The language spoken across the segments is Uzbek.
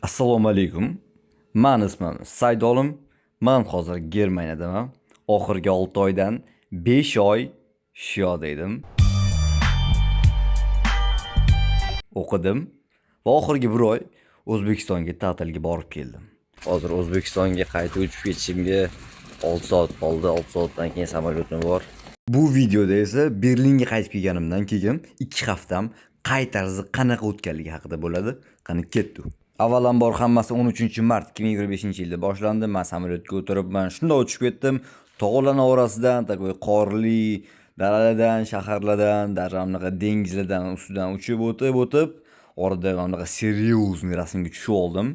Assalomu alaykum. Men ismim Saydolim. Men hozir Germaniyadaman. Oxirgi 6 oydan 5 oy shu yerda edim. O'qidim va oxirgi 1 oy O'zbekistonga ta'tilga borib keldim. Hozir O'zbekistonga qaytib uchib ketishimga 6 soat qoldi. 6 soatdan keyin samolyotim bor. Bu videoda esa Berlinga qaytib kelganimdan keyin 2 haftam qay tarzda qanaqa o'tganligi haqida bo'ladi. Qani ketdi. Avvalambor hammasi 13 mart 2025-yilda boshlandi. Men samolyotga o'tiribman, shunday uchib ketdim. Tog'larning orasidan, takoy qorli daralardan, shaharlardan, daryolardan, dengizlardan ustidan uchib o'tib, orada mana seriozniy rasmga tushib oldim.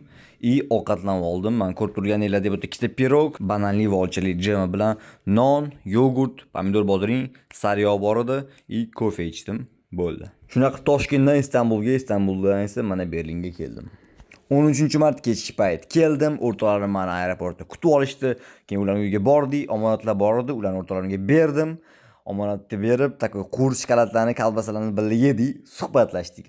Ovqatlanib oldim. Men ko'rib turganinglardek bu ikkita pirog, bananli va olchali jemi bilan non, yogurt, pomidor bodring, sariyog' bor edi, kofe ichdim. Bo'ldi. Shunaqa Toshkentdan Istanbulga, Istanbuldan esa mana Berlinga keldim. 13 mart kechki payt keldim, o'rtoqlarim meni aeroportda kutib olishdi. Keyin ularning uyiga bordik, omonatlar bor edi, ularni o'rtoqlarimga berdim. Omonatni berib, takoy qur shokoladlarni, kolbasalarni birga yedik, suhbatlashdik.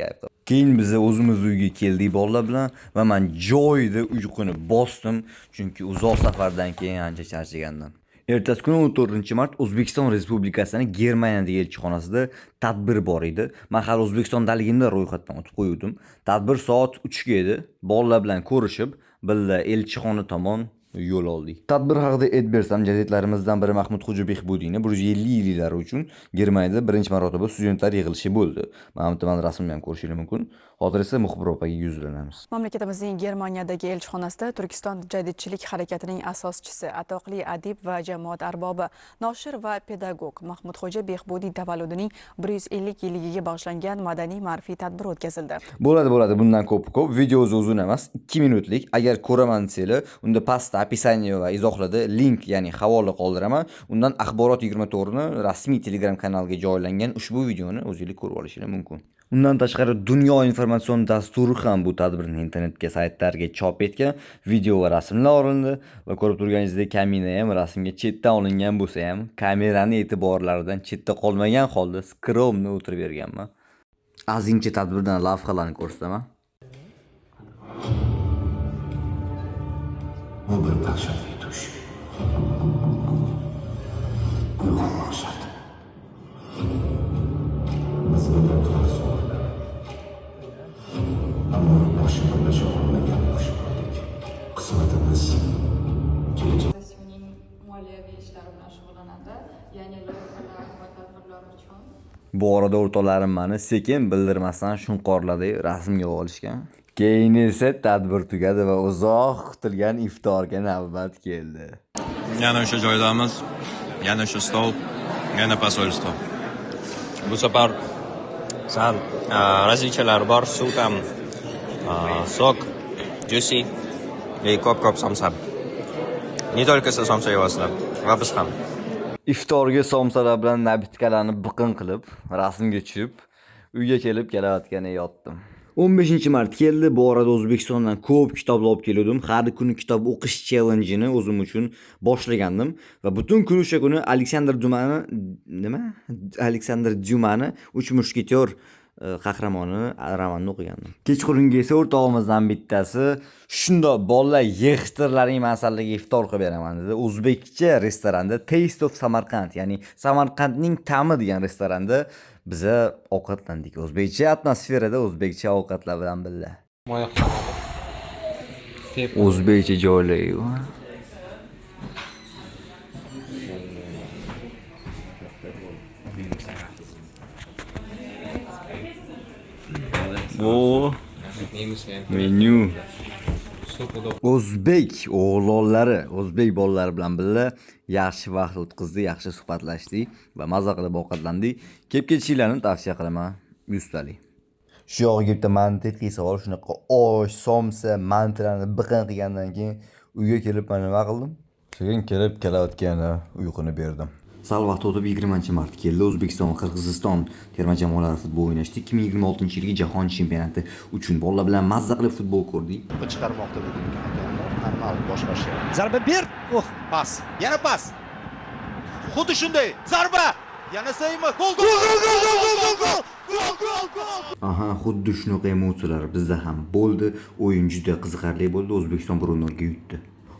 Keyin biz o'zimiz uyga keldik bolalar bilan va men joyida uyquni bosdim, chunki uzoq safardan keyin ancha charchagandim. Ertasi kuni 14-mart O'zbekiston Respublikasining Germaniyadagi elchixonasida tadbir bor edi. Men hali O'zbekistondaligimda ro'yxatdan o'tib qo'ydim. Tadbir soat 3 ga edi. Bolalar bilan ko'rishib, birga elchixona tomon yo'l oldik. Tadbir haqida aytib bersam, jadidlarimizdan biri Mahmudxo'ja Behbudiyning 150 yillari uchun Germaniyada birinchi marotaba studentlar yig'ilishi bo'ldi. Mana rasmni ham ko'rishingiz mumkin. Hozir esa muxbir opaga yuzlanamiz. Mamlakatimizning Germaniyadagi elchixonasida Turkiston jadidchilik harakatining asoschisi, atoqli adib va jamoat arbobi, noshir va pedagog Mahmudxo'ja Behbudiy tavalludining 150 yilligiga bag'ishlangan madaniy ma'rifiy tadbir o'tkazildi. Bo'ladi, bundan ko'p. Video uzun emas, 2 minutlik. Agar ko'raman desanglar, unda pastda описание va izohlarda link, ya'ni havola qoldiraman. Undan Axborot 24 ni rasmiy Telegram kanaliga joylangan ushbu videoni o'zingiz ko'rib olishingiz mumkin. Undan tashqari Dunyo informatsion dasturi ham bu tadbirni internetga, saytlarga chop etgan, video va rasmlar olindi va ko'rib turganingizdek kamina ham rasmga chetdan olingan bo'lsa ham, kamerani e'tiborlaridan chetda qolmagan holda skromni o'tirib berganman. Ozingcha tadbirdan lavhalarni ko'rsataman. Bu bir dahshatli tush. Uyg'onmoq shart. Biz bundan so'rada. Ammo boshimizda shug'ullangan qush ko'rdik. Qismatimiz kelajak. Uning moliyaviy ishlari bilan shug'ullanadi. Ya'ni loyihalar va tadbirlar uchun. Bu orada o'rtoqlarim meni sekin bildirmasdan shunqorladi, rasmga olishgan. Keyin esa tadbir tugadi va uzoq kutilgan iftorga navbat keldi. Yana o'sha joydamiz, yana o'sha stol, yana posolstvo. Bu safar sal razlichalar bor, suv ham, sok, juicy va ko'p somsa. Не только somsa yeyapsizlar, va biz ham. Iftorga somsalar bilan nabitkalarni biqin qilib, rasmga tushib, uyga kelib kelayotganda yotdim. 15 mart keldi. Bu orada O'zbekistondan ko'p kitoblar olib keldim. Har kuni kitob o'qish challenge-ni o'zim uchun boshlagandim va butun kun o'sha kuni Aleksandr Dyumani 3 mushketyor qahramoni romanini o'qigandim. Kechqurunga esa o'rtog'imizdan bittasi shunda bolalar yig'ishtirlaring masalasiga iftor qilib beraman dedi. O'zbekcha restoranda Taste of Samarqand, ya'ni Samarqandning ta'mi degan restoranda biza ovqatlandik. O'zbekcha atmosferada, o'zbekcha ovqatlar bilan birga. O'zbekcha joylar. Bu menyu. O'zbek o'g'lonlari, o'zbek bolalari bilan birga yaxshi vaqt o'tkazdik, yaxshi suhbatlashdik va maza qilib ovqatlandik. Kelib ketishinglarni tavsiya qilaman. Yuztalik. Shu yog'iga bitta mantiqiy savol, shunaqa osh, somsa, mantilarni biqin qilgandan keyin uyga kelib men nima qildim? Keyin kelib kelayotganda uyquni berdim. Sal vaqt o'tib 20-mart keldi. O'zbekiston va Qirg'iziston terma jamoalari futbol o'ynashdi. 2026-yilgi jahon chempionati uchun bolalar bilan mazza qilib futbol ko'rdik. Chiqarmoqda dedik. Normal boshlash. Zarba ber. Pas. Yana pas. Xuddi shunday. Zarba. Yana sayma. Gol gol gol gol gol gol gol. Gol gol gol. Aha, xuddi shunaqa emotsiyalar bizda ham bo'ldi. O'yin juda qiziqarli bo'ldi. O'zbekiston 1-0 ga yutdi.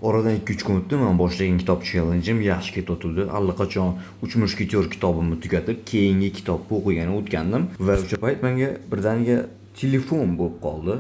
Oradan 2-3 kun o'tdi, men boshlagan kitob challenge'im yaxshi ketayotdi. Allaqachon 3 mushketyor kitobimni tugatib, keyingi kitobni o'qigani o'tgandim va o'sha payt menga birdaniga telefon bo'lib qoldi.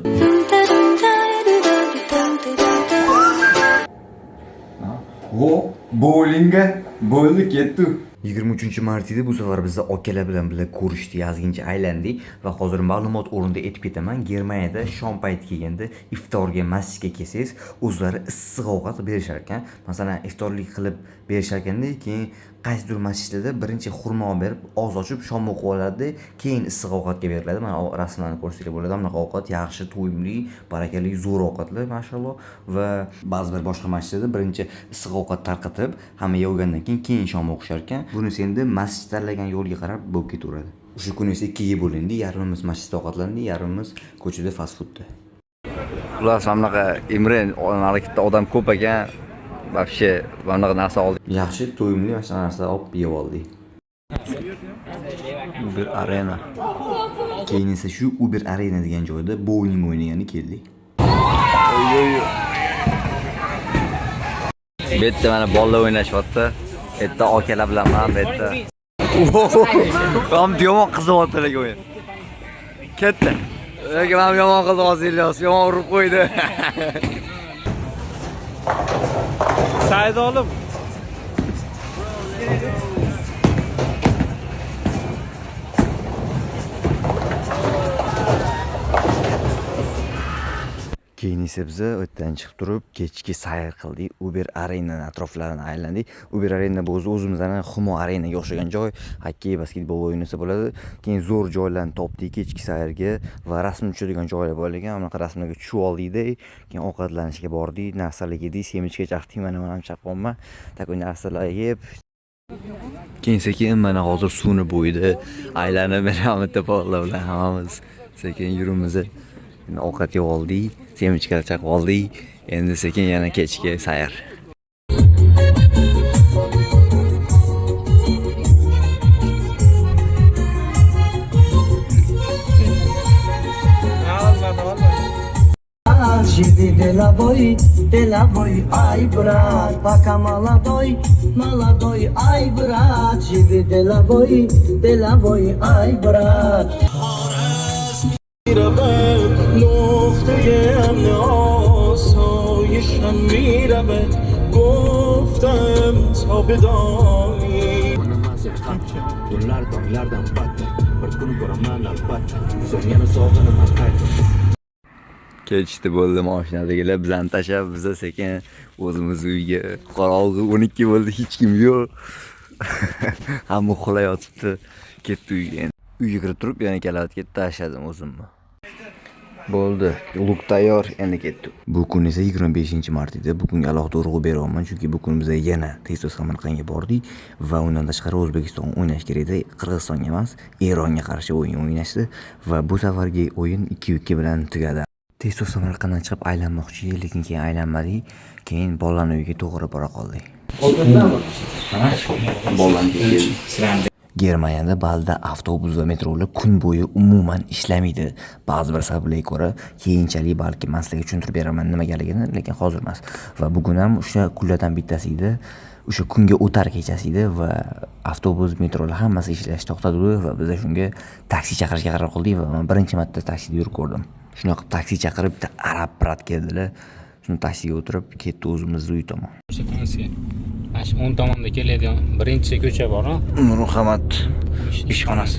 Vo, bowlingga bo'ldi ketdi. 23 edi bu safar biz akalar bilan birga ko'rishdi, yozgincha aylandik va hozir ma'lumot o'rnida aytib ketaman. Germaniyada shom payti kelganda iftorga masjidga kelsangiz, o'zlari issiq ovqat berishar ekan. Masalan, iftorlik qilib berishar ekanda, keyin qaysidir masjidlarda birinchi xurmo berib, og'iz ochib shom o'qib oladi, keyin issiq ovqatga beriladi. Mana rasmlarni ko'rsanglar bo'ladi. Bunaqa ovqat yaxshi, to'yimli, barakali, zo'r ovqatlar, mashalloh. Va ba'zi bir boshqa masjidlarda birinchi issiq ovqat tarqatib, hamma yegandan keyin shom o'qishar ekan. Bunisi endi masjid tanlagan yo'lga qarab bo'lib ketaveradi. O'sha kuni esa ikkiga bo'lindi. Yarmimiz masjidda ovqatlandi, yarmimiz ko'chada fast foodda. Ular bunaqa Imren harakatda odam ko'p ekan. Вообще, bunaqa narsa oldik. Yaxshi, to'yimli mana shu narsa olib yeb oldik. Uber Arena. Keyin esa shu Uber Arena degan joyda bowling o'ynagani keldik. Bu yerda mana bolalar o'ynashyapti. Bu yerda akalar bilan men bu yerda. Ham yomon qizyapti o'yin. Ketdi. Lekin men yomon qizyapti, Ilyos. Yomon urib qo'ydi. Said olim. Keyin esa biz o'tdan chiqib turib, kechki sayr qildik. Uber Arena atroflarini aylandik. Uber Arena bu o'zimizdan Humo Arenaga o'xshagan joy. Hokkey, basketbol o'yinisi bo'ladi. Keyin zo'r joylarni topdik kechki sayrga va rasm tushadigan joylar bor ekan. Unaqa rasmlarga tushib oldik. Keyin ovqatlanishga bordik, narsalar yedik, semichga chaqdik, mana ham chaqonman. Takoy narsalar yeb. Keyin sekin mana hozir suvni bo'yida aylanib, mana bitta bog'lar bilan hammamiz sekin yurimiz. Endi ovqat yeb oldik, semichga chaqib oldik. Endi sekin yana kechki sayr. Живи деловой, ай, брат, пока молодой, ай, брат, живи деловой, ай, брат. نقطه امن آسایشم میرمه گفتم تا بدانی Dolardan battı. Bir kuni ko'raman albatta. Sen yana sog'inaman qayta. Kechdi bo'ldi mashinadagilar bizani tashlab, biz sekin o'zimiz uyga qorong'i 12 bo'ldi, hech kim yo'q. Hamma uxlayotibdi. Ketdi uyga. Uyga kirib turib, yana kalatga tashladim o'zimni. Bo'ldi, luk tayyor, endi ketdi. Bu kun esa 25-mart edi. Bugunga alohida urg'u beryapman, chunki bu kun biz yana tez Samarqandga bordik va undan tashqari O'zbekiston o'ynash kerak edi. Qirg'izistonga emas, Eronga qarshi o'yin o'ynashdi va bu safargi o'yin 2-2 bilan tugadi. Tez Samarqanddan chiqib aylanmoqchi edik, lekin keyin aylanmadik. Keyin bolalarning uyiga to'g'ri bora qoldik. Bolalarning Germaniyada ba'zida avtobus va metrolar kun bo'yi umuman ishlamaydi. Ba'zi bir sabablarga ko'ra, keyinchalik balki men sizlarga tushuntirib beraman nimagaligini, lekin hozir emas. Va bugun ham o'sha kunlardan bittasi edi. O'sha kunga o'tar kechasi edi va avtobus, metrolar hammasi ishlashni to'xtatdi va biz shunga taksi chaqirishga qaror qildik va men birinchi marta taksida yurib ko'rdim. Shunaqa taksi chaqirib bitta arab brat keldilar. Shuni taksiga o'tirib ketdi o'zimizning uy tomon. Mana shu 10 tomonda keladigan birinchi ko'cha bor, ha? Nurmuhammad ishxonasi.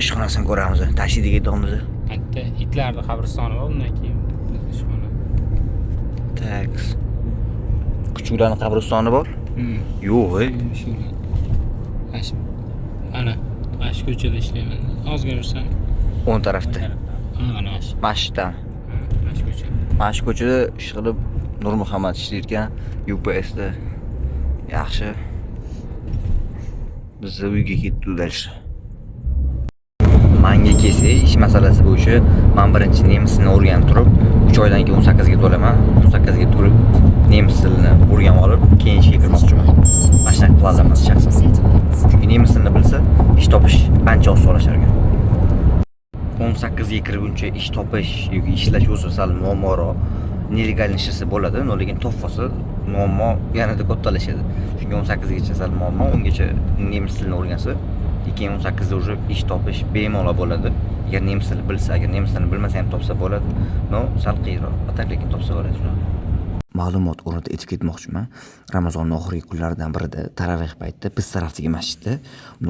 Ishxonasini ko'ramiz. Taksiga ketamiz. Bitta itlarning qabristoni bor, undan keyin ishxona. Taks. Kuchuklarning qabristoni bor? Yo'q, Ana, mana shu ko'chada ishlayman. Ozgina yursam. o'ng tarafda. Mana shu. Masjiddan. Mana shu ko'cha. Mana shu ko'chada ish qilib Nurmuhammad ishlayotgan UPSda. Yaxshi. Biz uyga ketdik dальше. Manga kelsa ish masalasi bo'yicha men birinchi nemisini o'rganib turib, 3 oydan keyin 18 ga to'laman. 18 ga to'lib nemis tilini o'rganib olib, keyin ishga kirmoqchiman. Mana shunaqa qilaman shaxsan. Chunki nemis tilini bilsa, ish topish ancha osonlashar ekan. 18 ga kirguncha ish topish yoki ishlash o'zi sal muammoroq, nelegallashtirish bo'ladi, lekin topsa muammo yanada kattalashadi. Chunki 18 gacha sal muammo, ungacha nemis tilini o'rgansa, keyin 18 da уже ish topish bemalol bo'ladi. Agar nemis tilini bilsa, agar nemis tilini bilmasa ham topsa bo'ladi. Sal qiyinroq, lekin topsa bo'ladi shuni. Ma'lumot o'rnida aytib ketmoqchiman. Ramazonning oxirgi kunlaridan birida taraveh paytida biz tarafdagi masjidda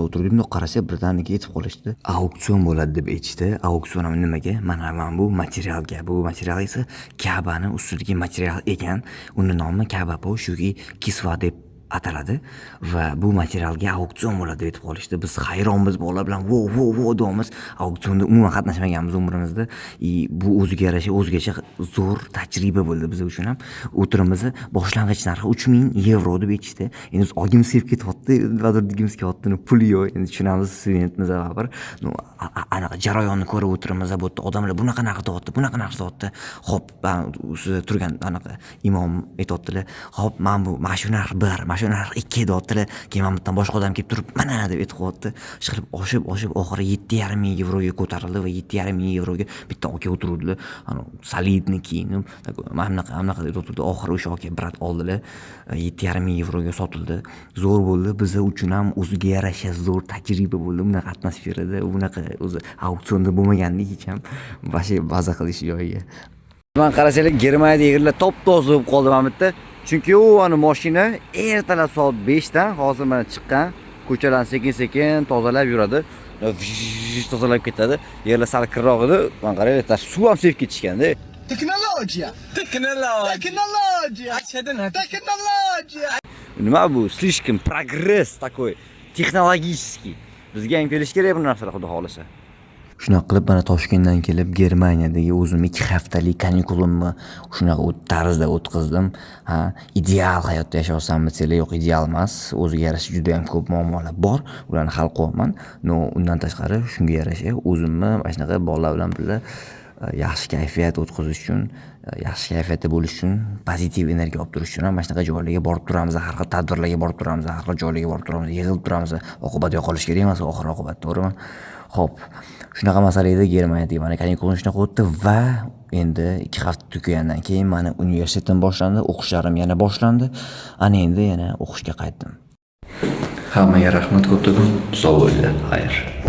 o'tirib qarasak, birdaniga aytib qolishdi. Auksion bo'ladi deb aytishdi. Auksion ham nimaga? Mana bu materialga. Bu material esa Ka'bani ustidagi material ekan. Uning nomi Ka'ba shuki kisva deb ataladi va bu materialga auksion bo'ladi deb aytib qolishdi. Biz hayronmiz, bolalar bilan vo deymiz. Auksionda umuman qatnashmaganmiz umrimizda. Bu o'ziga yarasha o'zgacha zo'r tajriba bo'ldi biz uchun ham. O'tirimiz boshlang'ich narxi 3000 yevro deb aytishdi. Endi biz ogimiz sevib ketyapti, nimadir digimiz kelyapti, puli yo'q. Endi tushunamiz, studentmiz baribir. Anaqa jarayonni ko'rib o'tirimiz, bu yerda odamlar bunaqa narx deyapti, bunaqa narx deyapti. Xo'p, ustida turgan anaqa imom aytayaptilar. Xo'p, men bu mana shu narx 1, mana shu narx 2 deyaptilar. Keyin men bundan boshqa odam kelib turib, mana deb aytib qo'yapti. Ishqilib oshib oxiri 7,5 yevroga ko'tarildi va 7,5 yevroga bitta aka o'tiruvdilar. Solidni kiyinib, mana bunaqa deb o'tirdi. Oxiri o'sha aka brat oldilar. 7,5 yevroga sotildi. Zo'r bo'ldi. Biz uchun ham o'ziga yarasha zo'r tajriba bo'ldi. Bunaqa atmosferada, bunaqa o'zi auksionda bo'lmagandek hech ham baza qilish joyiga. Men qarasanglar, Germaniyada yerlar top-toza bo'lib qoldi mana bu yerda. Chunki u mashina ertalab soat 5 dan hozir mana chiqqan, ko'chalarni sekin-sekin tozalab yuradi. Tozalab ketadi. Yerlar sal kirroq edi. Men qaraylar, suv ham sevib ketishganda. Teknologiya. Nima bu? Слишком прогресс такой, texnologический. Bizga ham kelish kerak bu narsalar, xudo xolasa. Shunaqa qilib mana Toshkentdan kelib Germaniyadagi o'zim 2 haftalik kanikulimni shunaqa tarzda o'tkazdim. Ideal hayotda yashayapsanmi desanglar, yo'q, ideal emas. O'ziga yarasha juda ham ko'p muammolar bor. Ularni hal qilyapman. Undan tashqari shunga yarasha o'zimni mana shunaqa bolalar bilan birga yaxshi kayfiyat o'tkazish uchun, yaxshi kayfiyatda bo'lish uchun, pozitiv energiya olib turish uchun ham mana shunaqa joylarga borib turamiz, har xil tadbirlarga borib turamiz, har xil joylarga borib turamiz, yig'ilib turamiz. Oqibat yo'qolish kerak emas, oxir oqibat, to'g'rimi? Xo'p, shunaqa masala edi Germaniyada. Mana kanikulim shunaqa o'tdi va endi 2 hafta tugagandan keyin mana universitetim boshlandi, o'qishlarim yana boshlandi. Ana endi yana o'qishga qaytdim. Hammaga rahmat, ko'pdan sog' bo'linglar. Xayr.